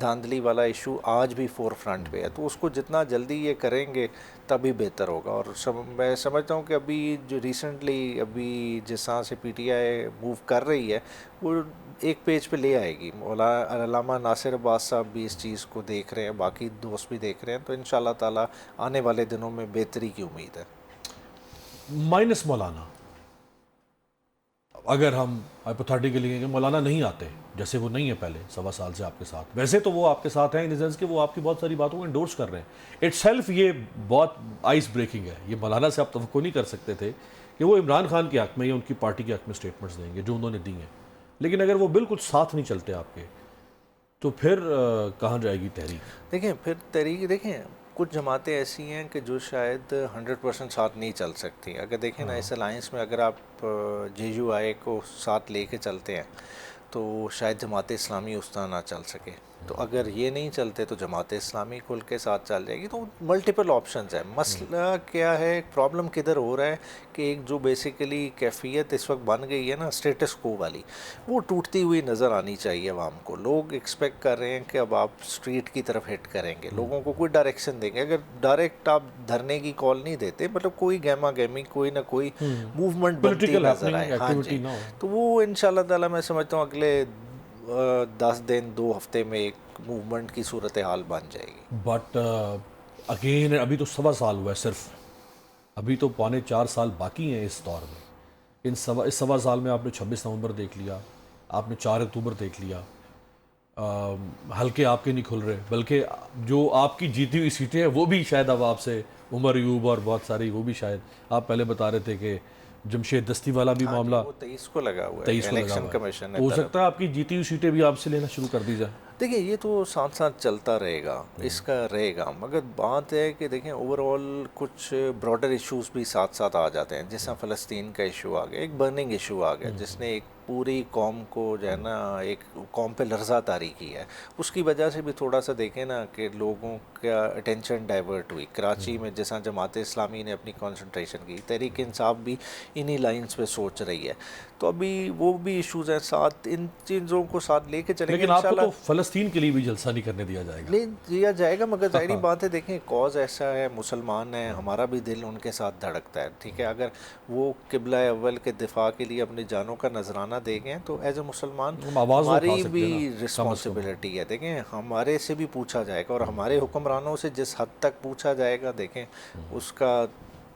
دھاندلی والا ایشو آج بھی فور فرنٹ پہ ہے، تو اس کو جتنا جلدی یہ کریں گے تبھی بہتر ہوگا۔ اور میں سمجھتا ہوں کہ ابھی جو ریسنٹلی ابھی جس طرح سے پی ٹی آئی موو کر رہی ہے وہ ایک پیج پہ لے آئے گی۔ علامہ ناصر عباس صاحب بھی اس چیز کو دیکھ رہے ہیں، باقی دوست بھی دیکھ رہے ہیں، تو انشاءاللہ تعالی آنے والے دنوں میں بہتری کی امید ہے۔ مائنس مولانا، اگر ہم ہائپوتھیٹیکلی کہیں کہ مولانا نہیں آتے، جیسے وہ نہیں ہے پہلے 1.25 سال سے آپ کے ساتھ، ویسے تو وہ آپ کے ساتھ ہیں ان سینس کہ وہ آپ کی بہت ساری باتوں کو انڈورس کر رہے ہیں، اٹ سیلف یہ بہت آئس بریکنگ ہے۔ یہ مولانا سے آپ توقع نہیں کر سکتے تھے کہ وہ عمران خان کے حق میں یا ان کی پارٹی کے حق میں سٹیٹمنٹس دیں گے جو انہوں نے دی ہیں، لیکن اگر وہ بالکل ساتھ نہیں چلتے آپ کے تو پھر کہاں جائے گی تحریک؟ دیکھیں پھر تحریک، دیکھیں کچھ جماعتیں ایسی ہیں کہ جو شاید 100% ساتھ نہیں چل سکتی۔ اگر دیکھیں نا اس الائنس میں اگر آپ جے یو آئی کو ساتھ لے کے چلتے ہیں تو شاید جماعت اسلامی اس طرح نہ چل سکے، تو اگر یہ نہیں چلتے تو جماعت اسلامی کھل کے ساتھ چل جائے گی۔ تو ملٹیپل آپشنز ہیں۔ مسئلہ کیا ہے، پرابلم کدھر ہو رہا ہے کہ ایک جو بیسیکلی کیفیت اس وقت بن گئی ہے نا اسٹیٹس کو والی، وہ ٹوٹتی ہوئی نظر آنی چاہیے عوام کو۔ لوگ ایکسپیکٹ کر رہے ہیں کہ اب آپ اسٹریٹ کی طرف ہٹ کریں گے، لوگوں کو کوئی ڈائریکشن دیں گے۔ اگر ڈائریکٹ آپ دھرنے کی کال نہیں دیتے، مطلب کوئی گہما گہمی کوئی نہ کوئی موومنٹ بنتی نظر آئے، ہاں جی، تو وہ انشاءاللہ تعالیٰ میں سمجھتا ہوں اگلے 10 دن 2 ہفتے میں ایک موومنٹ کی صورتحال بن جائے گی۔ بٹ اگین ابھی تو 1.25 سال ہوا ہے صرف، ابھی تو 3.25 سال باقی ہیں اس دور میں۔ اس 1.25 سال میں آپ نے 26 نومبر دیکھ لیا، آپ نے 4 اکتوبر دیکھ لیا، حلقے آپ کے نہیں کھل رہے، بلکہ جو آپ کی جیتی ہوئی سیٹیں ہیں وہ بھی شاید اب آپ سے، عمر ایوب اور بہت ساری، وہ بھی شاید آپ پہلے بتا رہے تھے کہ جمشید دستی والا بھی معاملہ وہ 23 کو لگا ہوا ہے، 23 کو لگا الیکشن ہوا کمیشن ہے، نے تو ہو سکتا ہے آپ کی جیتی ہوئی سیٹیں بھی آپ سے لینا شروع کر دی جائیں۔ دیکھیں یہ تو ساتھ ساتھ چلتا رہے گا، اس کا رہے گا، مگر بات ہے کہ دیکھیں اوور آل کچھ براڈر ایشوز بھی ساتھ ساتھ آ جاتے ہیں، جیسا فلسطین کا ایشو آ گیا، ایک برننگ ایشو آ گیا جس نے ایک پوری قوم کو جو ہے نا ایک قوم پہ لرزہ طاری کی ہے، اس کی وجہ سے بھی تھوڑا سا دیکھیں نا کہ لوگوں کا اٹینشن ڈائیورٹ ہوئی۔ کراچی میں جیسا جماعت اسلامی نے اپنی کنسنٹریشن کی، تحریک انصاف بھی انہی لائنز پہ سوچ رہی ہے، تو ابھی وہ بھی ایشوز ہیں، ساتھ ان چیزوں کو ساتھ لے کے چلیں گے لیکن آپ کو انشاءاللہ۔ تو فلسطین کے لیے بھی جلسہ نہیں کرنے دیا جائے گا؟ نہیں دیا جائے گا، مگر ظاہری بات ہے دیکھیں کاز ایسا ہے، مسلمان ہیں، ہمارا بھی دل ان کے ساتھ دھڑکتا ہے، ٹھیک ہے، اگر وہ قبلہ اول کے دفاع کے لیے اپنی جانوں کا نذرانہ دیں گے تو ایز اے مسلمان ہماری بھی رسپانسبلٹی ہے، دیکھیں ہمارے سے بھی پوچھا جائے گا، اور ہمارے حکمرانوں سے جس حد تک پوچھا جائے گا دیکھیں اس کا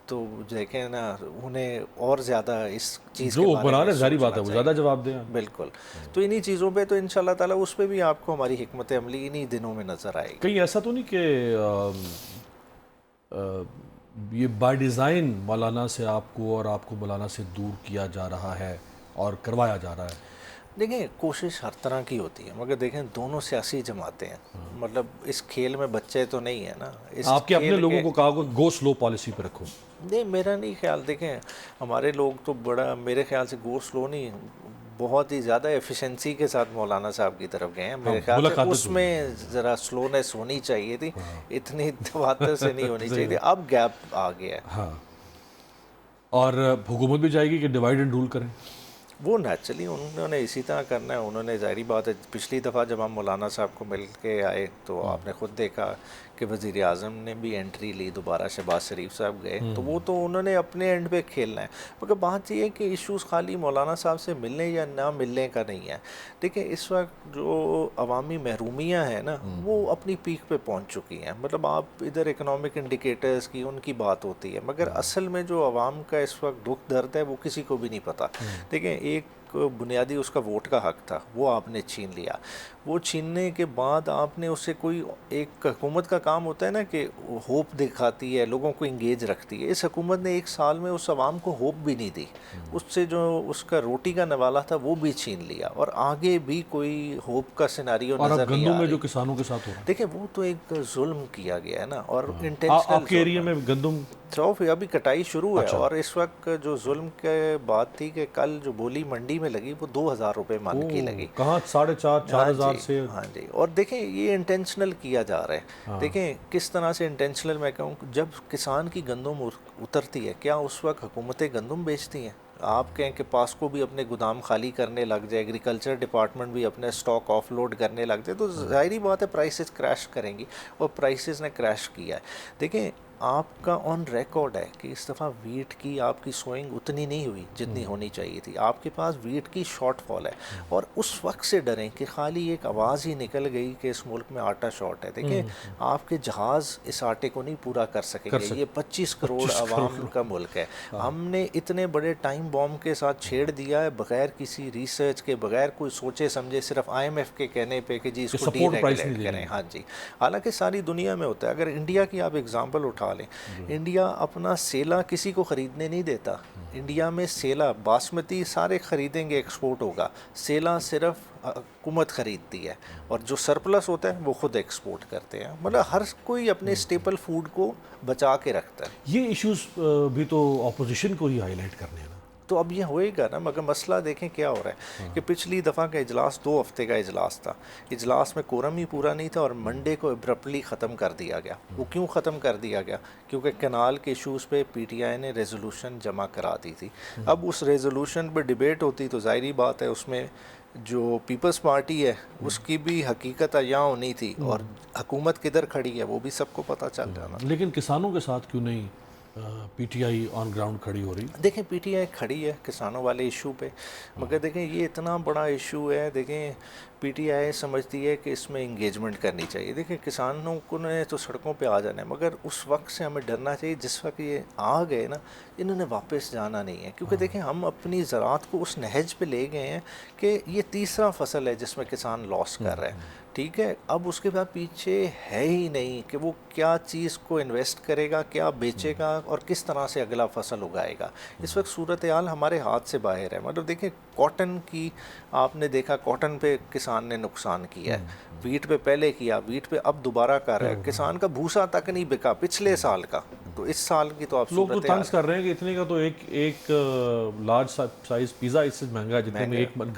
تو دیکھیں نا انہیں اور زیادہ اس چیز جو کے بارے حکمران میں ہے ظاہری بات ہے وہ زیادہ جواب دیں۔ بالکل، تو انہی چیزوں پہ تو انشاءاللہ تعالیٰ اس پہ بھی آپ کو ہماری حکمت عملی انہی دنوں میں نظر آئے گی۔ کہیں ایسا تو نہیں کہ یہ بائی ڈیزائن مولانا سے آپ کو اور آپ کو مولانا سے دور کیا جا رہا ہے اور کروایا جا رہا ہے؟ دیکھیں کوشش ہر طرح کی ہوتی ہے، مگر دیکھیں دونوں سیاسی جماعتیں ہیں، مطلب اس کھیل میں بچے تو نہیں ہیں نا، اس آپ کے اپنے کھیل لوگوں کو کہا کہ گو سلو پالیسی پہ رکھو؟ نہیں میرا نہیں خیال، دیکھیں ہمارے لوگ تو بڑا میرے خیال سے گو سلو نہیں، بہت ہی زیادہ ایفیشنسی کے ساتھ مولانا صاحب کی طرف گئے ہیں، میرے خیال سے اس میں ذرا سلونیس ہونی چاہیے تھی، اتنی تواتر سے نہیں ہونی چاہیے تھی، اب گیپ آ گیا ہے۔ ہاں، اور حکومت بھی چاہے گی کہ ڈیوائڈ اینڈ رول کریں؟ وہ نیچرلی انہوں نے اسی طرح کرنا ہے، انہوں نے ظاہری بات ہے پچھلی دفعہ جب ہم مولانا صاحب کو مل کے آئے تو آپ نے خود دیکھا کہ وزیر اعظم نے بھی انٹری لی، دوبارہ شہباز شریف صاحب گئے، تو وہ تو انہوں نے اپنے اینڈ پہ کھیلنا ہے، مگر بات یہ ہے کہ ایشوز خالی مولانا صاحب سے ملنے یا نہ ملنے کا نہیں ہے۔ دیکھیں اس وقت جو عوامی محرومیاں ہیں نا وہ اپنی پیک پہ پہنچ چکی ہیں، مطلب آپ ادھر اکنامک انڈیکیٹرز کی ان کی بات ہوتی ہے، مگر اصل میں جو عوام کا اس وقت دکھ درد ہے وہ کسی کو بھی نہیں پتہ۔ دیکھیں ایک بنیادی اس کا ووٹ کا حق تھا، وہ آپ نے چھین لیا، وہ چھیننے کے بعد آپ نے اسے کوئی ایک حکومت کا کام ہوتا ہے نا کہ ہوپ دکھاتی ہے، لوگوں کو انگیج رکھتی ہے، اس حکومت نے 1 سال میں اس عوام کو ہوپ بھی نہیں دی، اس سے جو اس کا روٹی کا نوالا تھا وہ بھی چھین لیا، اور آگے بھی کوئی ہوپ کا سیناریو نظر نہیں آ رہا۔ اور اب گندم میں جو کسانوں کے ساتھ ہو رہا ہے، دیکھیں وہ تو ایک ظلم کیا گیا ہے نا، اور آپ کے ایریا میں گندم ابھی کٹائی شروع ہے، اور اس وقت جو ظلم کے بات تھی کہ کل جو بولی منڈی میں لگی وہ 2000 روپے من کی لگی، کہاں 4,500 سے؟ ہاں جی، اور دیکھیں یہ انٹینشنل کیا جا رہا ہے، دیکھیں کس طرح سے انٹینشنل، میں کہوں جب کسان کی گندم اترتی ہے کیا اس وقت حکومتیں گندم بیچتی ہیں؟ آپ کہیں کہ پاسکو بھی اپنے گودام خالی کرنے لگ جائے, ایگریکلچر ڈپارٹمنٹ بھی اپنے اسٹاک آف لوڈ کرنے لگ جائے, تو ظاہری بات ہے پرائسز کریش کریں گی, اور پرائسز نے کریش کیا ہے. دیکھیں آپ کا آن ریکارڈ ہے کہ اس دفعہ ویٹ کی آپ کی سوئنگ اتنی نہیں ہوئی جتنی ہونی چاہیے تھی, آپ کے پاس ویٹ کی شارٹ فال ہے, اور اس وقت سے ڈریں کہ خالی ایک آواز ہی نکل گئی کہ اس ملک میں آٹا شارٹ ہے. دیکھیں آپ کے جہاز اس آٹے کو نہیں پورا کر سکیں گے, یہ 25 کروڑ عوام کا ملک ہے. ہم نے اتنے بڑے ٹائم بوم کے ساتھ چھیڑ دیا ہے بغیر کسی ریسرچ کے, بغیر کوئی سوچے سمجھے, صرف IMF کے کہنے پہ کہ جی اس کو ڈی ریگولیٹ کریں. ہاں جی, حالانکہ ساری دنیا میں ہوتا ہے. اگر انڈیا کی آپ اگزامپل اٹھا لیں, انڈیا اپنا سیلا کسی کو خریدنے نہیں دیتا. انڈیا میں سیلا باسمتی سارے خریدیں گے, ایکسپورٹ ہوگا. سیلا صرف حکومت خریدتی ہے, اور جو سرپلس ہوتا ہے وہ خود ایکسپورٹ کرتے ہیں. مطلب ہر کوئی اپنے اسٹیپل فوڈ کو بچا کے رکھتا ہے. یہ ایشوز بھی تو اپوزیشن کو ہی ہائی لائٹ کرنے ہیں نا. تو اب یہ ہوئے گا نا, مگر مسئلہ دیکھیں کیا ہو رہا ہے کہ پچھلی دفعہ کا اجلاس 2 ہفتے کا اجلاس تھا, اجلاس میں کورم ہی پورا نہیں تھا, اور منڈے کو ابرپٹلی ختم کر دیا گیا. وہ کیوں ختم کر دیا گیا؟ کیونکہ کینال کے ایشوز پہ PTI نے ریزولوشن جمع کرا دی تھی. اب اس ریزولوشن پہ ڈیبیٹ ہوتی تو ظاہری بات ہے اس میں جو پیپلز پارٹی ہے اس کی بھی حقیقت عیاں ہونی تھی, اور حکومت کدھر کھڑی ہے وہ بھی سب کو پتہ چل جانا. لیکن کسانوں کے ساتھ کیوں نہیں PTI آن گراؤنڈ کھڑی ہو رہی؟ دیکھیں PTI کھڑی ہے کسانوں والے ایشو پہ, مگر دیکھیں یہ اتنا بڑا ایشو ہے. دیکھیں PTI سمجھتی ہے کہ اس میں انگیجمنٹ کرنی چاہیے. دیکھیں کسانوں کو نے تو سڑکوں پہ آ جانا ہے, مگر اس وقت سے ہمیں ڈرنا چاہیے جس وقت یہ آ گئے نا, انہوں نے واپس جانا نہیں ہے. کیونکہ دیکھیں ہم اپنی زراعت کو اس نہج پہ لے گئے ہیں کہ یہ تیسرا فصل ہے جس میں کسان لاس کر رہا ہے. ٹھیک ہے, اب اس کے بعد پیچھے ہے ہی نہیں کہ وہ کیا چیز کو انویسٹ کرے گا, کیا بیچے گا, اور کس طرح سے اگلا فصل اگائے گا. اس وقت صورتحال ہمارے ہاتھ سے باہر ہے. مطلب دیکھیں کاٹن کی آپ نے دیکھا, کاٹن پہ کسان نے نقصان کیا ہے, ویٹ پہ پہلے کیا, ویٹ پہ اب دوبارہ کر رہا ہے. کسان کا بھوسا تک نہیں بکا پچھلے سال کا, تو اس سال کی تو آپ لوگ تو طنز کر رہے ہیں کہ اتنے کا تو ایک لارج سائز پیزا اس سے مہنگا ہے جتنے میں 1 من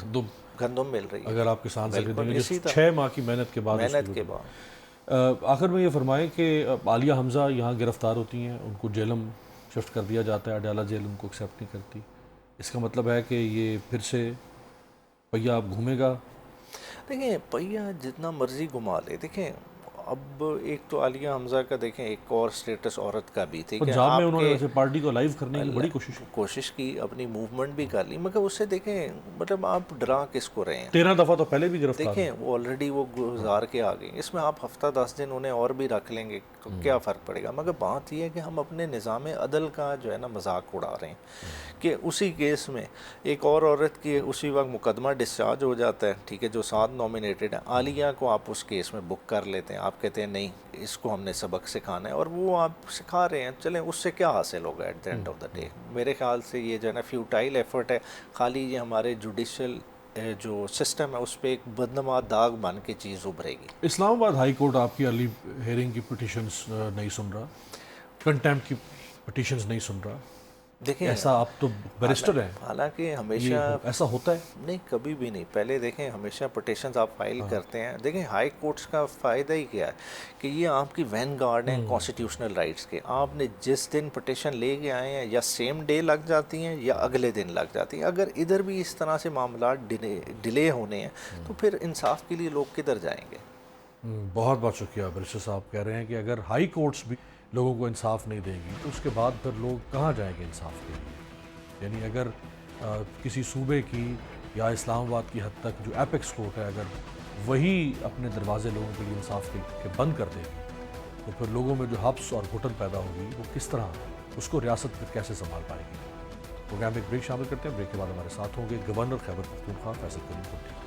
گندم مل رہی ہے. اگر آپ کسان سے خریدیں گے 6 ماہ کی محنت کے بعد. آخر میں یہ فرمائیں کہ عالیہ حمزہ یہاں گرفتار ہوتی ہیں, ان کو جیلم شفٹ کر دیا جاتا ہے, اڈیالہ جیل ان کو ایکسیپٹ نہیں کرتی. اس کا مطلب ہے کہ یہ پھر سے پہیہ اب گھومے گا. دیکھیں پہیہ جتنا مرضی گھما لے. دیکھیں اب ایک تو عالیہ حمزہ کا دیکھیں ایک اور سٹیٹس عورت کا بھی تھی, پنجاب میں انہوں نے ویسے پارٹی کو لائیو کرنے کی بڑی کوشش کی, اپنی موومنٹ بھی کر لی, مگر اس سے دیکھیں مطلب آپ ڈرا کس کو رہے ہیں. 13 دفعہ تو پہلے بھی گرفتار. دیکھیں وہ آلریڈی وہ گزار کے آ گئی, اس میں آپ ہفتہ 10 دن انہیں اور بھی رکھ لیں گے تو کیا فرق پڑے گا. مگر بات یہ ہے کہ ہم اپنے نظام عدل کا جو ہے نا مذاق اڑا رہے ہیں کہ اسی کیس میں ایک اور عورت کی اسی وقت مقدمہ ڈسچارج ہو جاتا ہے, ٹھیک ہے, جو 7 نومینیٹڈ ہیں. عالیہ کو آپ اس کیس میں بک کر لیتے ہیں, آپ کہتے ہیں نہیں اس کو ہم نے سبق سکھانا ہے, اور وہ آپ سکھا رہے ہیں. چلیں اس سے کیا حاصل ہوگا at the end of the day? میرے خیال سے یہ جو ہے نا فیوٹائل ایفرٹ ہے, خالی یہ ہمارے جوڈیشل جو سسٹم ہے اس پہ ایک بدنما داغ بن کے چیز ابھرے گی. اسلام آباد ہائی کورٹ آپ کی ارلی ہیئرنگ کی پٹیشنز نہیں سن رہا, کنٹیمپٹ کی پٹیشنز نہیں سن رہا. دیکھیں ایسا آپ تو بیرسٹر ہیں, حالانکہ ہمیشہ ایسا ہوتا ہے نہیں, کبھی بھی نہیں. پہلے دیکھیں ہمیشہ پٹیشنز آپ فائل کرتے ہیں. دیکھیں ہائی کورٹس کا فائدہ ہی کیا ہے کہ یہ آپ کی وین گارڈ ہیں کانسٹیٹیوشنل رائٹس کے. آپ نے جس دن پٹیشن لے کے آئے ہیں یا سیم ڈے لگ جاتی ہیں یا اگلے دن لگ جاتی ہیں. اگر ادھر بھی اس طرح سے معاملات ڈیلے ہونے ہیں تو پھر انصاف کے لیے لوگ کدھر جائیں گے؟ بہت بہت شکریہ. بیرسٹر صاحب کہہ رہے ہیں کہ اگر ہائی کورٹس بھی لوگوں کو انصاف نہیں دیں گی تو اس کے بعد پھر لوگ کہاں جائیں گے انصاف کے لیے؟ یعنی اگر کسی صوبے کی یا اسلام آباد کی حد تک جو ایپیکس کورٹ ہے اگر وہی اپنے دروازے لوگوں کے لیے انصاف کے بند کر دے گی تو پھر لوگوں میں جو حبس اور گھٹن پیدا ہوگی وہ کس طرح اس کو ریاست پھر کیسے سنبھال پائے گی؟ پروگرام میں ایک بریک شامل کرتے ہیں. بریک کے بعد ہمارے ساتھ ہوں گے گورنر خیبر پختونخوا فیصل کریم کوٹی.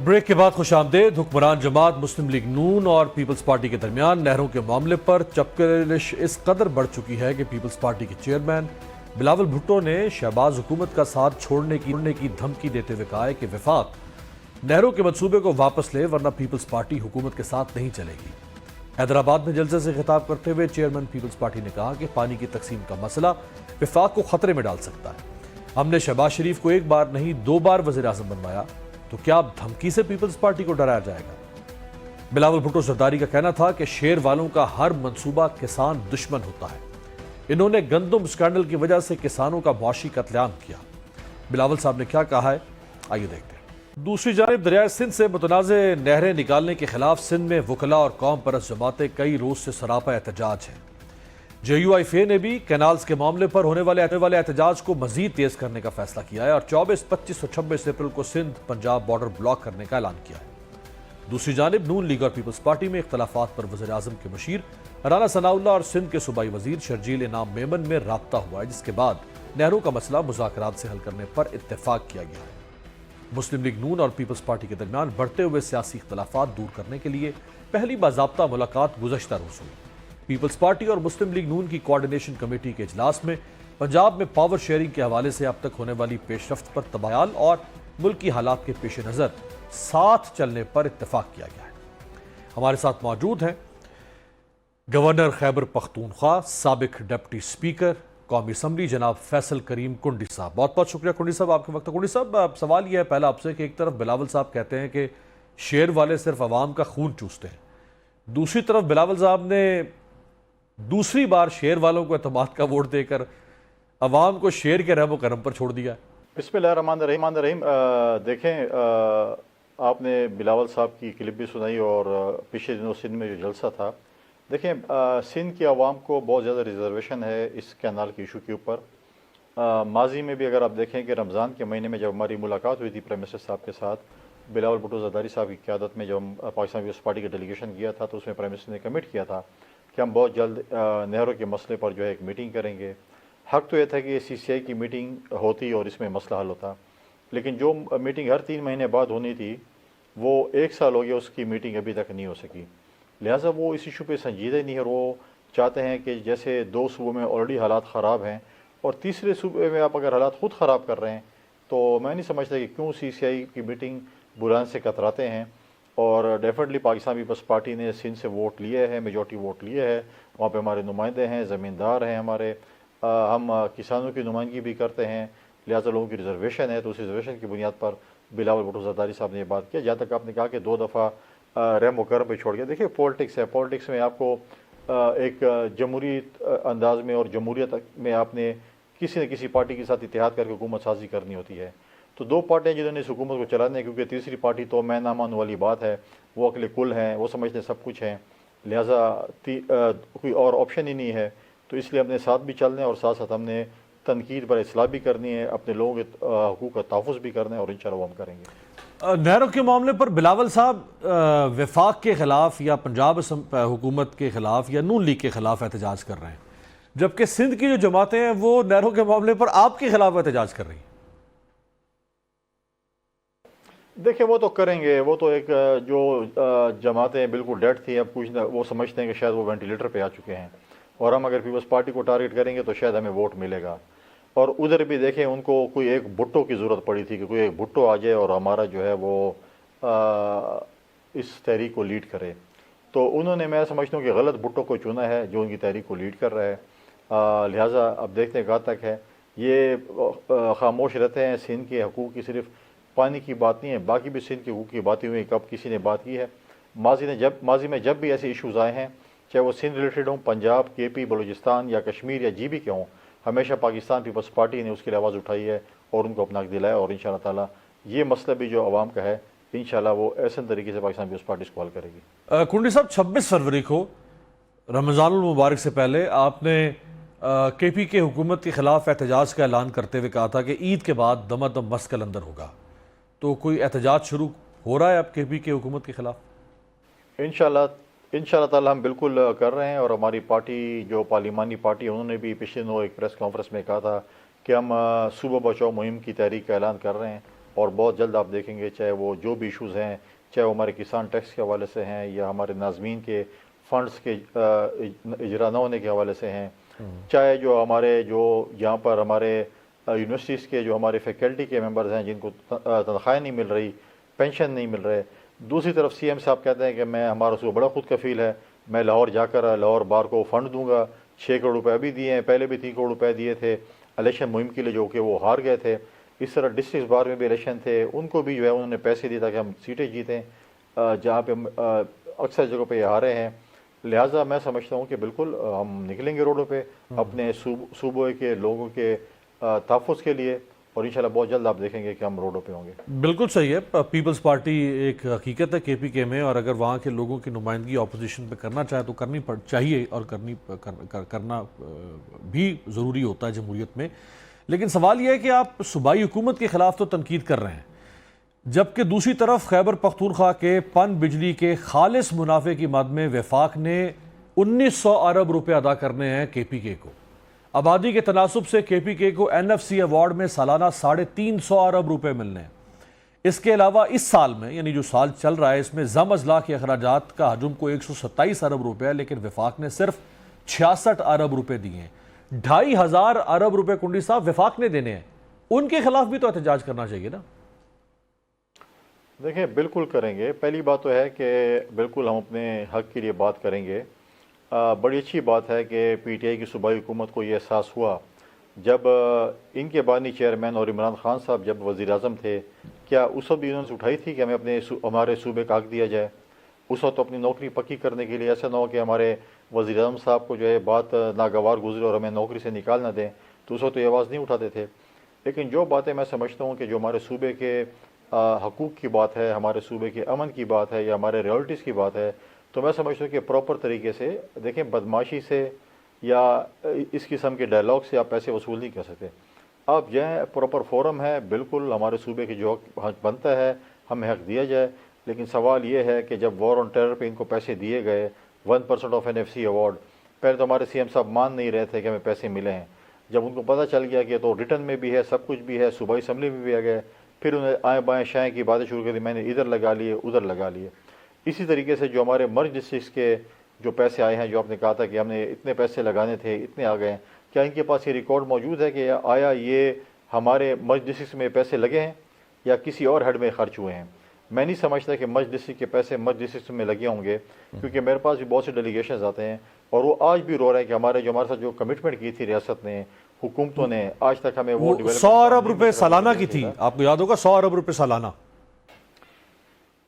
بریک کے بعد خوش آمدید. حکمران جماعت مسلم لیگ نون اور پیپلز پارٹی کے درمیان نہروں کے معاملے پر چپکلش اس قدر بڑھ چکی ہے کہ پیپلز پارٹی کے چیئرمین بلاول بھٹو نے شہباز حکومت کا ساتھ چھوڑنے کی دھمکی دیتے ہوئے کہا ہے کہ وفاق نہروں کے منصوبے کو واپس لے ورنہ پیپلز پارٹی حکومت کے ساتھ نہیں چلے گی. حیدرآباد میں جلسے سے خطاب کرتے ہوئے چیئرمین پیپلز پارٹی نے کہا کہ پانی کی تقسیم کا مسئلہ وفاق کو خطرے میں ڈال سکتا ہے. ہم نے شہباز شریف کو ایک بار نہیں 2 بار وزیر اعظم بنوایا، تو کیا اب دھمکی سے پیپلز پارٹی کو ڈرایا جائے گا؟ بلاول بھٹو زرداری کا کہنا تھا کہ شیر والوں کا ہر منصوبہ کسان دشمن ہوتا ہے، انہوں نے گندم اسکینڈل کی وجہ سے کسانوں کا معاشی قتل عام کیا۔ بلاول صاحب نے کیا کہا ہے، آئیے دیکھتے ہیں۔ دوسری جانب دریائے سندھ سے متنازع نہریں نکالنے کے خلاف سندھ میں وکلاء اور قوم پرست جماعتیں کئی روز سے سراپا احتجاج ہیں۔ JUIFA نے بھی کینالز کے معاملے پر ہونے والے احتجاج کو مزید تیز کرنے کا فیصلہ کیا ہے اور 24، 25 اور 26 اپریل کو سندھ پنجاب بارڈر بلاک کرنے کا اعلان کیا ہے۔ دوسری جانب نون لیگ اور پیپلز پارٹی میں اختلافات پر وزیر اعظم کے مشیر رانا ثناء اللہ اور سندھ کے صوبائی وزیر شرجیل انعام میمن میں رابطہ ہوا ہے، جس کے بعد نہروں کا مسئلہ مذاکرات سے حل کرنے پر اتفاق کیا گیا ہے۔ مسلم لیگ نون اور پیپلز پارٹی کے درمیان بڑھتے ہوئے سیاسی اختلافات دور کرنے کے لیے پہلی باضابطہ ملاقات گزشتہ روز ہوئی۔ پیپلز پارٹی اور مسلم لیگ نون کی کوارڈینیشن کمیٹی کے اجلاس میں پنجاب میں پاور شیئرنگ کے حوالے سے اب تک ہونے والی پیش رفت پر تبادل اور ملکی حالات کے پیش نظر ساتھ چلنے پر اتفاق کیا گیا ہے۔ ہمارے ساتھ موجود ہیں گورنر خیبر پختونخوا، سابق ڈپٹی اسپیکر قومی اسمبلی جناب فیصل کریم کنڈی صاحب۔ بہت بہت شکریہ کنڈی صاحب آپ کے وقت۔ کنڈی صاحب سوال یہ ہے پہلا آپ سے کہ ایک طرف بلاول صاحب کہتے ہیں کہ شیر والے صرف عوام کا خون چوستے ہیں، دوسری طرف بلاول صاحب نے دوسری بار شیر والوں کو اعتماد کا ووٹ دے کر عوام کو شیر کے رحم و کرم پر چھوڑ دیا۔ بسم اللہ الرحمن الرحیم۔ دیکھیں، آپ نے بلاول صاحب کی کلپ بھی سنائی اور پچھلے دنوں سندھ میں جو جلسہ تھا، دیکھیں سندھ کی عوام کو بہت زیادہ ریزرویشن ہے اس کینال کے ایشو کے اوپر۔ ماضی میں بھی اگر آپ دیکھیں کہ رمضان کے مہینے میں جب ہماری ملاقات ہوئی تھی پرائم منسٹر صاحب کے ساتھ، بلاول بھٹو زرداری صاحب کی قیادت میں جب ہم پاکستان پیپلز پارٹی کا ڈیلیگیشن کیا تھا تو اس میں پرائم منسٹر نے کمٹ کیا تھا کہ ہم بہت جلد نہروں کے مسئلے پر جو ہے ایک میٹنگ کریں گے۔ حق تو یہ تھا کہ CCI کی میٹنگ ہوتی اور اس میں مسئلہ حل ہوتا، لیکن جو میٹنگ ہر 3 مہینے بعد ہونی تھی وہ 1 سال ہو گیا، اس کی میٹنگ ابھی تک نہیں ہو سکی۔ لہٰذا وہ اس ایشو پہ سنجیدہ نہیں ہے اور وہ چاہتے ہیں کہ جیسے 2 صوبوں میں آلریڈی حالات خراب ہیں اور تیسرے صوبے میں آپ اگر حالات خود خراب کر رہے ہیں تو میں نہیں سمجھتا کہ کیوں CCI کی میٹنگ بلانے سے کتراتے ہیں۔ اور ڈیفینیٹلی پاکستان پیپلز پارٹی نے سندھ سے ووٹ لیے ہے، میجورٹی ووٹ لیے ہے، وہاں پہ ہمارے نمائندے ہیں، زمیندار ہیں ہمارے، ہم کسانوں کی نمائندگی بھی کرتے ہیں، لہٰذا لوگوں کی ریزرویشن ہے، تو اس ریزرویشن کی بنیاد پر بلاول بھٹو زرداری صاحب نے یہ بات کیا۔ جہاں تک آپ نے کہا کہ 2 دفعہ رحم و کرم پہ چھوڑ گیا، دیکھیے پولیٹکس ہے، پولیٹکس میں آپ کو ایک جمہوری انداز میں اور جمہوریت میں آپ نے کسی نہ کسی پارٹی کے ساتھ اتحاد کر کے حکومت سازی کرنی ہوتی ہے۔ تو 2 پارٹیاں جنہوں نے اس حکومت کو چلانے ہیں، کیونکہ تیسری پارٹی تو میں نہ ماننے والی بات ہے، وہ اکیلے کل ہیں، وہ سمجھتے ہیں سب کچھ ہیں، لہٰذا کوئی اور آپشن ہی نہیں ہے، تو اس لیے اپنے ساتھ بھی چلنا ہے اور ساتھ ساتھ ہم نے تنقید پر اصلاح بھی کرنی ہے، اپنے لوگوں کے حقوق کا تحفظ بھی کرنا ہے اور انشاءاللہ وہ ہم کریں گے۔ نہروں کے معاملے پر بلاول صاحب وفاق کے خلاف یا پنجاب حکومت کے خلاف یا نون لیگ کے خلاف احتجاج کر رہے ہیں، جبکہ سندھ کی جو جماعتیں ہیں وہ نہروں کے معاملے پر آپ کے خلاف احتجاج کر رہی ہیں۔ دیکھیں وہ تو کریں گے، وہ تو ایک جو جماعتیں بالکل ڈیڈ تھیں، اب کچھ وہ سمجھتے ہیں کہ شاید وہ وینٹیلیٹر پہ آ چکے ہیں، اور ہم اگر پیپلز پارٹی کو ٹارگٹ کریں گے تو شاید ہمیں ووٹ ملے گا۔ اور ادھر بھی دیکھیں ان کو کوئی ایک بھٹو کی ضرورت پڑی تھی کہ کوئی ایک بھٹو آ جائے اور ہمارا جو ہے وہ اس تحریک کو لیڈ کرے، تو انہوں نے میں سمجھتا ہوں کہ غلط بھٹو کو چنا ہے جو ان کی تحریک کو لیڈ کر رہا ہے۔ لہٰذا اب دیکھتے ہیں کہاں تک ہے یہ خاموش رہتے ہیں۔ سندھ کے حقوق کی صرف پانی کی بات نہیں ہے، باقی بھی سندھ کے حقوق کی باتیں ہوئی، کب کسی نے بات کی ہے؟ ماضی میں جب بھی ایسے ایشوز آئے ہیں، چاہے وہ سندھ ریلیٹڈ ہوں، پنجاب، KP، بلوچستان یا کشمیر یا GB کے ہوں، ہمیشہ پاکستان پیپلز پارٹی نے اس کے لیے آواز اٹھائی ہے اور ان کو اپنا حق دلایا، اور انشاءاللہ تعالیٰ یہ مسئلہ بھی جو عوام کا ہے انشاءاللہ وہ ایسے طریقے سے پاکستان پیپلز پارٹی اس کو حل کرے گی۔ کنڈی صاحب 26 فروری کو رمضان المبارک سے پہلے آپ نے KP کے حکومت کے خلاف احتجاج کا اعلان کرتے ہوئے کہا تھا کہ عید کے بعد دمادم مسکل اندر ہوگا، تو کوئی احتجاج شروع ہو رہا ہے اب KP کے حکومت کے خلاف؟ انشاءاللہ تعالیٰ ہم بالکل کر رہے ہیں، اور ہماری پارٹی جو پارلیمانی پارٹی انہوں نے بھی پچھلے دنوں ایک پریس کانفرنس میں کہا تھا کہ ہم صوبہ بچاؤ مہم کی تحریک کا اعلان کر رہے ہیں، اور بہت جلد آپ دیکھیں گے چاہے وہ جو بھی ایشوز ہیں، چاہے وہ ہمارے کسان ٹیکس کے حوالے سے ہیں یا ہمارے ناظمین کے فنڈز کے اجرا نہ ہونے کے حوالے سے ہیں، چاہے جو ہمارے جو یہاں پر ہمارے یونیورسٹیز کے جو ہمارے فیکلٹی کے ممبرز ہیں جن کو تنخواہیں نہیں مل رہی، پینشن نہیں مل رہے، دوسری طرف CM صاحب کہتے ہیں کہ میں ہمارا صوبہ بڑا خود کفیل ہے، میں لاہور جا کر لاہور بار کو فنڈ دوں گا، 6 کروڑ روپے ابھی دیے ہیں، پہلے بھی 3 کروڑ روپے دیے تھے، الیکشن مہم کے لیے جو کہ وہ ہار گئے تھے. اس طرح ڈسٹرکٹ بار میں بھی الیکشن تھے, ان کو بھی جو ہے انہوں نے پیسے دیے تاکہ ہم سیٹیں جیتیں, جہاں پہ اکثر جگہوں پہ یہ ہارے ہیں. لہٰذا میں سمجھتا ہوں کہ بالکل ہم نکلیں گے روڈوں پہ اپنے صوبے کے لوگوں کے تحفظ کے لیے, اور انشاءاللہ بہت جلد آپ دیکھیں گے کہ ہم روڈوں پہ ہوں گے. بالکل صحیح ہے. پیپلز پارٹی ایک حقیقت ہے کے پی کے میں, اور اگر وہاں کے لوگوں کی نمائندگی اپوزیشن پہ کرنا چاہے تو کرنی چاہیے, اور کرنا بھی ضروری ہوتا ہے جمہوریت میں. لیکن سوال یہ ہے کہ آپ صوبائی حکومت کے خلاف تو تنقید کر رہے ہیں, جبکہ دوسری طرف خیبر پختونخوا کے پن بجلی کے خالص منافع کی مد میں وفاق نے 1900 ارب روپے ادا کرنے ہیں کے پی کے کو. آبادی کے تناسب سے کے پی کے کو این ایف سی ایوارڈ میں سالانہ 350 ارب روپے ملنے ہیں. اس کے علاوہ اس سال میں, یعنی جو سال چل رہا ہے, اس میں ضم اضلاع کے اخراجات کا حجم کو 127 ارب روپے ہے, لیکن وفاق نے صرف 66 ارب روپے دیے ہیں. 2500 ارب روپے کنڈی صاحب وفاق نے دینے ہیں, ان کے خلاف بھی تو احتجاج کرنا چاہیے نا. دیکھیں بالکل کریں گے. پہلی بات تو ہے کہ بالکل ہم اپنے حق کے لیے بات کریں گے. بڑی اچھی بات ہے کہ پی ٹی آئی کی صوبائی حکومت کو یہ احساس ہوا جب ان کے بانی چیئرمین اور عمران خان صاحب جب وزیر اعظم تھے, کیا اس وقت بھی انہوں نے اٹھائی تھی کہ ہمیں ہمارے صوبے کا حق دیا جائے. اس وقت اپنی نوکری پکی کرنے کے لیے ایسا نہ ہو کہ ہمارے وزیر اعظم صاحب کو جو ہے بات ناگوار گزرے اور ہمیں نوکری سے نکال نہ دیں, تو اس وقت تو یہ آواز نہیں اٹھاتے تھے. لیکن جو باتیں میں سمجھتا ہوں کہ جو ہمارے صوبے کے حقوق کی بات ہے, ہمارے صوبے کے امن کی بات ہے, یا ہمارے ریالٹیز کی بات ہے, تو میں سمجھتا ہوں کہ پراپر طریقے سے دیکھیں, بدماشی سے یا اس قسم کے ڈائلاگ سے آپ پیسے وصول نہیں کر سکتے. آپ جائیں, پراپر فورم ہے, بالکل ہمارے صوبے کے جو حق بنتا ہے ہمیں حق دیا جائے. لیکن سوال یہ ہے کہ جب وار آن ٹیرر پہ ان کو پیسے دیے گئے 1% of N F C award, پہلے تو ہمارے سی ایم صاحب مان نہیں رہے تھے کہ ہمیں پیسے ملے ہیں. جب ان کو پتہ چل گیا کہ تو ریٹرن میں بھی ہے, سب کچھ بھی ہے, صوبائی اسمبلی میں بھی آ گئے, پھر انہیں آئیں بائیں شائیں کی باتیں شروع کر دی, میں نے ادھر لگا لیے ادھر لگا لیے. اسی طریقے سے جو ہمارے مرج ڈسٹرکٹس کے جو پیسے آئے ہیں, جو آپ نے کہا تھا کہ ہم نے اتنے پیسے لگانے تھے, اتنے آ گئے ہیں, کیا ان کے پاس یہ ریکارڈ موجود ہے کہ آیا یہ ہمارے مرج ڈسٹرکٹس میں پیسے لگے ہیں یا کسی اور ہیڈ میں خرچ ہوئے ہیں؟ میں نہیں سمجھتا کہ مرج ڈسٹرکٹ کے پیسے مرج ڈسٹرکٹس میں لگے ہوں گے, کیونکہ میرے پاس بھی بہت سے ڈیلیگیشنز آتے ہیں اور وہ آج بھی رو رہے ہیں کہ ہمارے ساتھ جو کمٹمنٹ کی تھی ریاست نے, حکومتوں نے, آج تک ہمیں وہ 100 ارب روپے سالانہ کی تھی, آپ کو یاد ہوگا 100 ارب روپے سالانہ.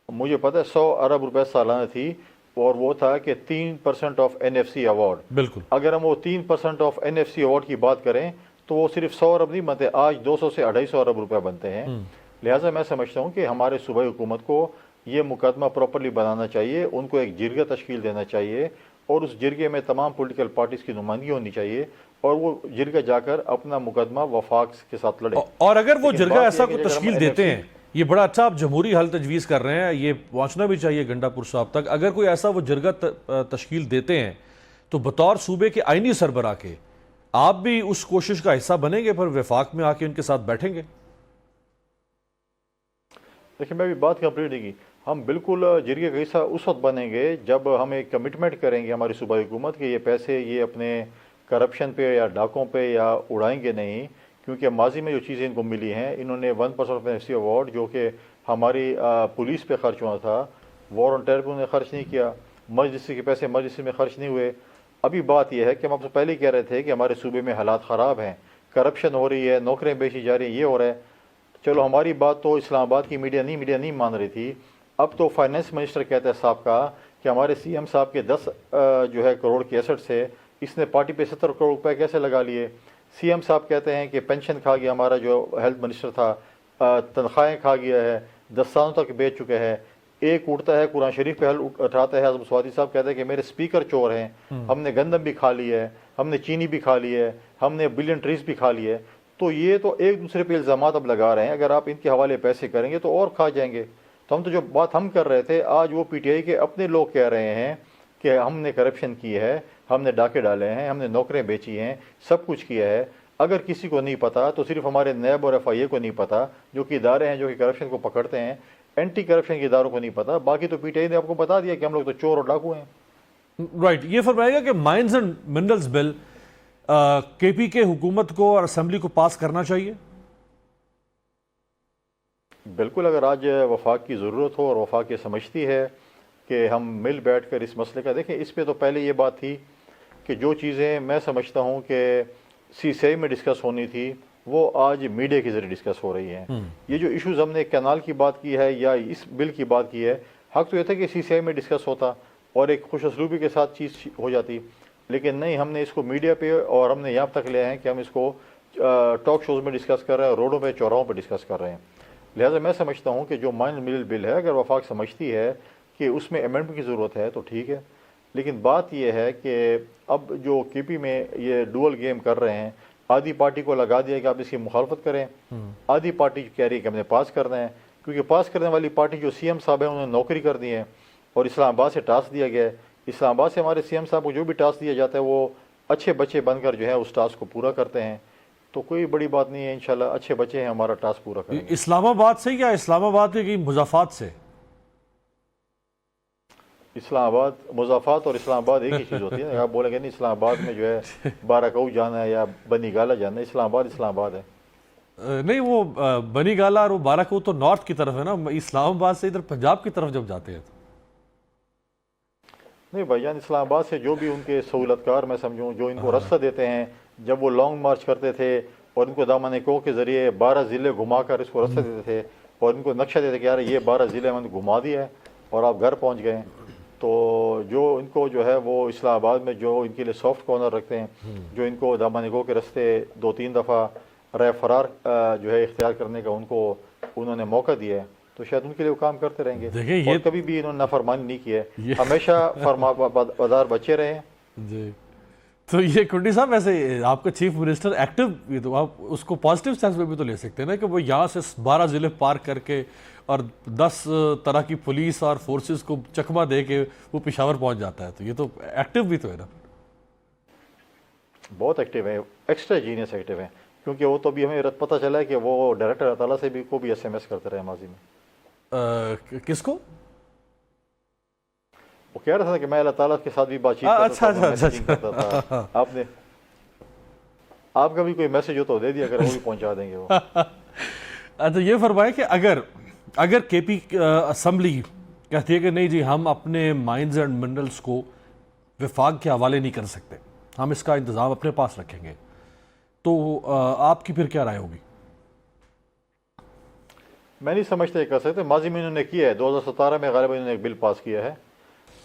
مجھے پتہ ہے 100 ارب روپے سالانہ تھی, اور وہ تھا کہ 3% of N F C award. بالکل, اگر ہم وہ 3% of N F C award کی بات کریں تو وہ صرف 100 ارب نہیں بنتے, آج 200 سے 250 ارب روپے بنتے ہیں. لہٰذا میں سمجھتا ہوں کہ ہمارے صوبائی حکومت کو یہ مقدمہ پراپرلی بنانا چاہیے, ان کو ایک جرگہ تشکیل دینا چاہیے, اور اس جرگے میں تمام پولیٹیکل پارٹیز کی نمائندگی ہونی چاہیے, اور وہ جرگہ جا کر اپنا مقدمہ وفاق کے ساتھ لڑے. اور اگر وہ جرگہ ایسا کوئی تشکیل دیتے ہیں, یہ بڑا اچھا آپ جمہوری حل تجویز کر رہے ہیں, یہ پہنچنا بھی چاہیے گنڈا پور صاحب تک. اگر کوئی ایسا وہ جرگہ تشکیل دیتے ہیں تو بطور صوبے کے آئینی سربراہ کے آپ بھی اس کوشش کا حصہ بنیں گے, پھر وفاق میں آ کے ان کے ساتھ بیٹھیں گے؟ دیکھیں میں بھی بات کمپلیٹ نہیں کی. ہم بالکل جرگے کا حصہ اس وقت بنیں گے جب ہم ایک کمٹمنٹ کریں گے ہماری صوبائی حکومت کہ یہ پیسے یہ اپنے کرپشن پہ یا ڈاکوں پہ یا اڑائیں گے نہیں, کیونکہ ماضی میں جو چیزیں ان کو ملی ہیں, انہوں نے 1% of N F C award جو کہ ہماری پولیس پہ خرچ ہونا تھا, وار آن ٹیرر پہ انہوں نے خرچ نہیں کیا, مرج ڈسٹرکٹ کے پیسے مرج ڈسٹرکٹ میں خرچ نہیں ہوئے. ابھی بات یہ ہے کہ ہم آپ سے پہلے ہی کہہ رہے تھے کہ ہمارے صوبے میں حالات خراب ہیں, کرپشن ہو رہی ہے, نوکریاں بیچی جا رہی ہیں, یہ ہو رہا ہے. چلو ہماری بات تو اسلام آباد کی میڈیا نہیں مان رہی تھی. اب تو فائنانس منسٹر کہتا ہے صاحب کا کہ ہمارے سی ایم صاحب کے 10 جو ہے کروڑ کے ایسٹ سے اس نے پارٹی پہ 70 کروڑ روپے کیسے لگا لیے. سی ایم صاحب کہتے ہیں کہ پینشن کھا گیا, ہمارا جو ہیلتھ منسٹر تھا تنخواہیں کھا گیا ہے, 10 سالوں تک بیچ چکے ہیں. ایک اٹھتا ہے قرآن شریف پہ اٹھاتا ہے, حضرت سوادی صاحب کہتے ہیں کہ میرے اسپیکر چور ہیں, ہم نے گندم بھی کھا لی ہے, ہم نے چینی بھی کھا لی ہے, ہم نے بلین ٹریز بھی کھا لی ہے. تو یہ تو ایک دوسرے پہ الزامات اب لگا رہے ہیں, اگر آپ ان کے حوالے پیسے کریں گے تو اور کھا جائیں گے. تو ہم تو جو بات ہم کر رہے تھے, آج وہ پی ٹی آئی کے اپنے لوگ کہہ رہے ہیں کہ ہم نے کرپشن کی ہے, ہم نے ڈاکے ڈالے ہیں, ہم نے نوکریاں بیچی ہیں, سب کچھ کیا ہے. اگر کسی کو نہیں پتا تو صرف ہمارے نیب اور ایف آئی اے کو نہیں پتا, جو کہ ادارے ہیں جو کہ کرپشن کو پکڑتے ہیں, اینٹی کرپشن کے اداروں کو نہیں پتا. باقی تو پی ٹی آئی نے آپ کو بتا دیا کہ ہم لوگ تو چور اور ڈاکو ہیں. رائٹ, یہ فرمائے گا کہ مائنز اینڈ منرلز بل کے پی کے حکومت کو اور اسمبلی کو پاس کرنا چاہیے؟ بالکل, اگر آج وفاق کی ضرورت ہو اور وفاق یہ سمجھتی ہے کہ ہم مل بیٹھ کر اس مسئلے کا, دیکھیں اس پہ تو پہلے یہ بات تھی کہ جو چیزیں میں سمجھتا ہوں کہ CCI میں ڈسکس ہونی تھی وہ آج میڈیا کے ذریعے ڈسکس ہو رہی ہیں. یہ جو ایشوز ہم نے کینال کی بات کی ہے یا اس بل کی بات کی ہے, حق تو یہ تھا کہ CCI میں ڈسکس ہوتا اور ایک خوش اسلوبی کے ساتھ چیز ہو جاتی, لیکن نہیں, ہم نے اس کو میڈیا پہ اور ہم نے یہاں تک لے ہیں کہ ہم اس کو ٹاک شوز میں ڈسکس کر رہے ہیں, روڈوں پہ چوراہوں پہ ڈسکس کر رہے ہیں. لہٰذا میں سمجھتا ہوں کہ جو مائن مل بل ہے, اگر وفاق سمجھتی ہے کہ اس میں امینڈمنٹ کی ضرورت ہے تو ٹھیک ہے, لیکن بات یہ ہے کہ اب جو KP میں یہ ڈول گیم کر رہے ہیں, آدھی پارٹی کو لگا دیا کہ آپ اس کی مخالفت کریں, آدھی پارٹی کہہ رہی ہے کہ ہم نے پاس کرنا ہے, کیونکہ پاس کرنے والی پارٹی جو CM صاحب ہیں انہوں نے نوکری کر دی ہے اور اسلام آباد سے ٹاسک دیا گیا ہے. اسلام آباد سے ہمارے CM صاحب کو جو بھی ٹاسک دیا جاتا ہے وہ اچھے بچے بن کر جو ہے اس ٹاسک کو پورا کرتے ہیں, تو کوئی بڑی بات نہیں ہے, انشاءاللہ اچھے بچے ہیں ہمارا ٹاسک پورا کریں گے. اسلام آباد سے یا اسلام آباد کے مضافات سے؟ اسلام آباد مضافات اور اسلام آباد ایک ہی چیز ہوتی ہے. آپ بولیں گے نہیں اسلام آباد میں جو ہے بارہ جانا ہے یا بنی گالا جانا ہے, اسلام آباد ہے. نہیں, وہ بنی گالا اور وہ بارہ تو نارتھ کی طرف ہے نا, اسلام آباد سے ادھر پنجاب کی طرف جب جاتے ہیں تو نہیں بھائی جان, اسلام آباد سے جو بھی ان کے سہولت کار میں سمجھوں جو ان کو رستہ دیتے ہیں, جب وہ لانگ مارچ کرتے تھے اور ان کو دامن کو کے ذریعے 12 ضلع گھما کر اس کو رستہ دیتے تھے اور ان کو نقشہ دیتے کہ یار یہ 12 ضلع میں نے گھما دیا ہے اور آپ گھر پہنچ گئے, تو جو ان کو جو ہے وہ اسلام آباد میں جو ان کے لیے سافٹ کارنر رکھتے ہیں, جو ان کو دامن گو کے رستے 2-3 دفعہ رائے فرار جو ہے اختیار کرنے کا انہوں نے موقع دیا ہے, تو شاید ان کے لیے وہ کام کرتے رہیں گے اور کبھی بھی انہوں نے نافرمانی نہیں کی ہے, ہمیشہ فرمانبردار بچے رہے ہیں. جی, تو یہ کنڈی صاحب ویسے آپ کا چیف منسٹر ایکٹیو, یہ تو آپ اس کو پازیٹیو سینس میں بھی تو لے سکتے ہیں نا کہ وہ یہاں سے 12 ضلع پار کر کے اور 10 طرح کی پولیس اور فورسز کو چکمہ دے کے وہ پشاور پہنچ جاتا ہے, تو یہ تو ایکٹیو بھی تو ہے نا. بہت ایکٹیو ہے, ایکسٹرا جینیس ایکٹیو ہیں, کیونکہ وہ تو بھی ہمیں پتہ چلا ہے کہ وہ ڈائریکٹر اللہ تعالیٰ سے بھی کو بھی SMS کرتے رہے ماضی میں. کس کو؟ وہ کہہ رہا تھا کہ میں اللہ تعالیٰ کے ساتھ بھی بات چیت کرتا تھا. آپ کا بھی کوئی میسج ہو تو دے دیا کریں, وہ بھی پہنچا دیں گے وہ. تو یہ فرمائے کہ اگر KP اسمبلی کہتی ہے کہ نہیں جی ہم اپنے مائنز اینڈ منرلز کو وفاق کے حوالے نہیں کر سکتے, ہم اس کا انتظام اپنے پاس رکھیں گے, تو آپ کی پھر کیا رائے ہوگی؟ میں نہیں سمجھتا یہ کر سکتے. ماضی میں انہوں نے کیا ہے, 2017 میں غالباً انہوں نے ایک بل پاس کیا ہے,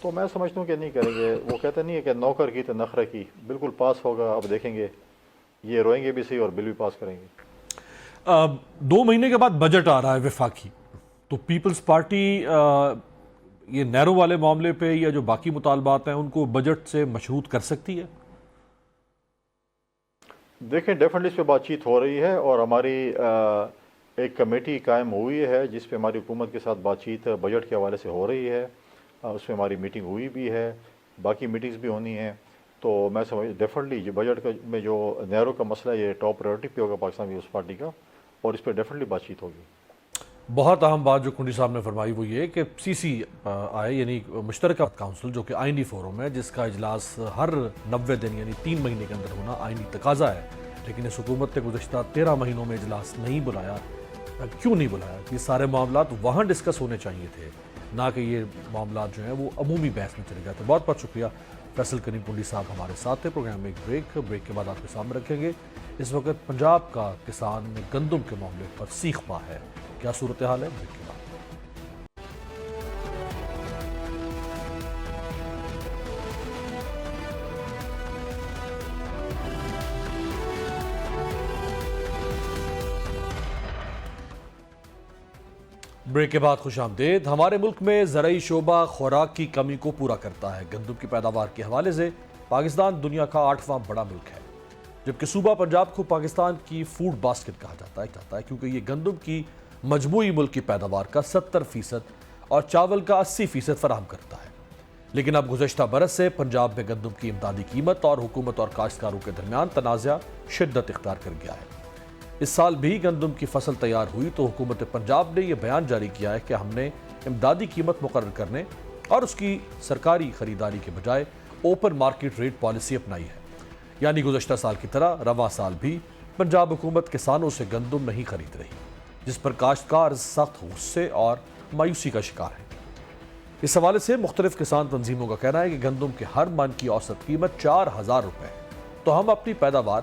تو میں سمجھتا ہوں کہ نہیں کریں گے. وہ کہتے نہیں ہے کہ نوکر کی تو نخرہ کی, بالکل پاس ہوگا. اب دیکھیں گے, یہ روئیں گے بھی صحیح اور بل بھی پاس کریں گے. 2 مہینے کے بعد بجٹ آ رہا ہے وفاقی, تو پیپلز پارٹی یہ نیرو والے معاملے پہ یا جو باقی مطالبات ہیں ان کو بجٹ سے مشروط کر سکتی ہے؟ دیکھیں ڈیفینیٹلی اس پہ بات چیت ہو رہی ہے اور ہماری ایک کمیٹی قائم ہوئی ہے جس پہ ہماری حکومت کے ساتھ بات چیت بجٹ کے حوالے سے ہو رہی ہے. اس میں ہماری میٹنگ ہوئی بھی ہے, باقی میٹنگز بھی ہونی ہیں. تو میں سمجھ ڈیفینیٹلی بجٹ میں جو نیرو کا مسئلہ یہ ٹاپ پرائیورٹی پہ ہوگا پاکستان پیپلز پارٹی کا, اور اس پہ ڈیفینیٹلی بات چیت ہوگی. بہت اہم بات جو کنڈی صاحب نے فرمائی وہ یہ کہ CC آئے یعنی مشترکہ کونسل, جو کہ آئینی فورم ہے جس کا اجلاس ہر 90 دن یعنی 3 مہینے کے اندر ہونا آئینی تقاضا ہے, لیکن اس حکومت نے گزشتہ 13 مہینوں میں اجلاس نہیں بلایا. کیوں نہیں بلایا؟ یہ سارے معاملات وہاں ڈسکس ہونے چاہیے تھے, نہ کہ یہ معاملات جو ہیں وہ عمومی بحث میں چلے جاتے. بہت بہت شکریہ. فیصل کریم کنڈی صاحب ہمارے ساتھ تھے. پروگرام میں ایک بریک کے بعد آپ کے سامنے رکھیں گے. اس وقت پنجاب کا کسان گندم کے معاملے پر سیخ پا ہے, کیا صورتحال ہے؟ بریک کے بعد. بریک کے بعد خوش آمدید. ہمارے ملک میں زرعی شعبہ خوراک کی کمی کو پورا کرتا ہے. گندم کی پیداوار کے حوالے سے پاکستان دنیا کا 8واں بڑا ملک ہے, جبکہ صوبہ پنجاب کو پاکستان کی فوڈ باسکٹ کہا جاتا ہے کیونکہ یہ گندم کی مجموعی ملک کی پیداوار کا 70% اور چاول کا 80% فراہم کرتا ہے. لیکن اب گزشتہ برس سے پنجاب میں گندم کی امدادی قیمت اور حکومت اور کاشتکاروں کے درمیان تنازع شدت اختیار کر گیا ہے. اس سال بھی گندم کی فصل تیار ہوئی تو حکومت پنجاب نے یہ بیان جاری کیا ہے کہ ہم نے امدادی قیمت مقرر کرنے اور اس کی سرکاری خریداری کے بجائے اوپن مارکیٹ ریٹ پالیسی اپنائی ہے. یعنی گزشتہ سال کی طرح رواں سال بھی پنجاب حکومت کسانوں سے گندم نہیں خرید رہی, جس پر کاشتکار سخت غصے اور مایوسی کا شکار ہے. اس حوالے سے مختلف کسان تنظیموں کا کہنا ہے کہ گندم کے ہر من کی اوسط قیمت 4000 روپے ہے, تو ہم اپنی پیداوار